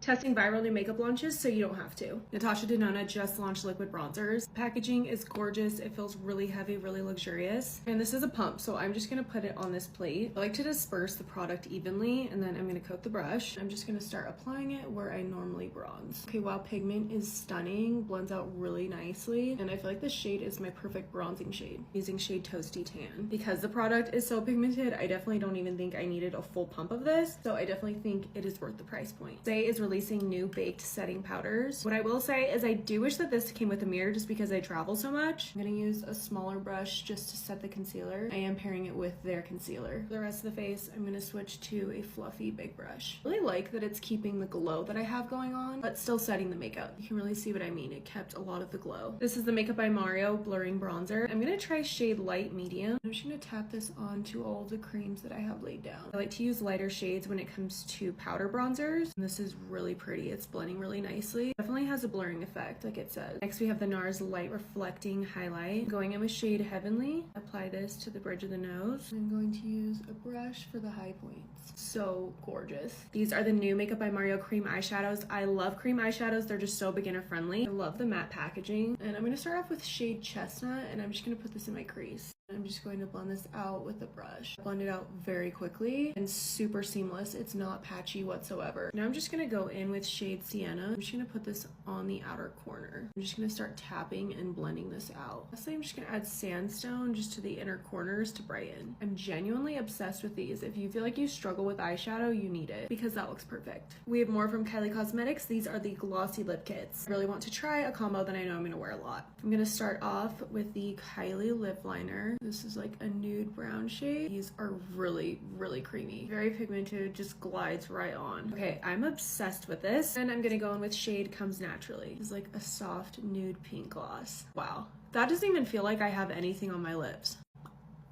testing viral new makeup launches so you don't have to. Natasha Denona just launched liquid bronzers. Packaging is gorgeous. It feels really heavy, really luxurious. And this is a pump, so I'm just gonna put it on this plate. I like to disperse the product evenly, and then I'm gonna coat the brush. I'm just gonna start applying it where I normally bronze. Okay, wow, pigment is stunning, blends out really nicely, and I feel like this shade is my perfect bronzing shade. Using shade Toasty Tan. Because the product is so pigmented, I definitely don't even think I needed a full pump of this, so I definitely think it is worth the price point. Say is releasing new baked setting powders. What I will say is I do wish that this came with a mirror just because I travel so much. I'm gonna use a smaller brush just to set the concealer. I am pairing it with their concealer. For the rest of the face, I'm gonna switch to a fluffy big brush. I really like that it's keeping the glow that I have going on, but still setting the makeup. You can really see what I mean. It kept a lot of the glow. This is the Makeup by Mario Blurring Bronzer. I'm gonna try shade Light Medium. I'm just gonna tap this onto all of the creams that I have laid down. I like to use lighter shades when it comes to powder bronzers. And this is really pretty. It's blending really nicely. Definitely has a blurring effect, like it says. Next we have the NARS Light Reflecting Highlight. Going in with shade Heavenly. Apply this to the bridge of the nose. I'm going to use a brush for the high points. So gorgeous. These are the new Makeup by Mario cream eyeshadows. I love cream eyeshadows. They're just so beginner friendly. I love the matte packaging. And I'm going to start off with shade Chestnut, and I'm just going to put this in my crease. I'm just going to blend this out with a brush. Blend it out very quickly and super seamless. It's not patchy whatsoever. Now I'm just gonna go in with shade Sienna. I'm just gonna put this on the outer corner. I'm just gonna start tapping and blending this out. Lastly, I'm just gonna add Sandstone just to the inner corners to brighten. I'm genuinely obsessed with these. If you feel like you struggle with eyeshadow, you need it because that looks perfect. We have more from Kylie Cosmetics. These are the glossy lip kits. I really want to try a combo that I know I'm gonna wear a lot. I'm gonna start off with the Kylie lip liner. This is like a nude brown shade. These are really, really creamy. Very pigmented, just glides right on. Okay, I'm obsessed with this. And I'm gonna go in with shade Comes Naturally. This is like a soft nude pink gloss. Wow, that doesn't even feel like I have anything on my lips.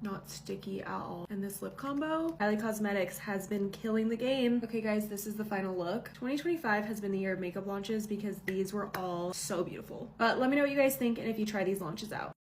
Not sticky at all. And this lip combo, Kylie Cosmetics has been killing the game. Okay guys, this is the final look. 2025 has been the year of makeup launches because these were all so beautiful. But let me know what you guys think and if you try these launches out.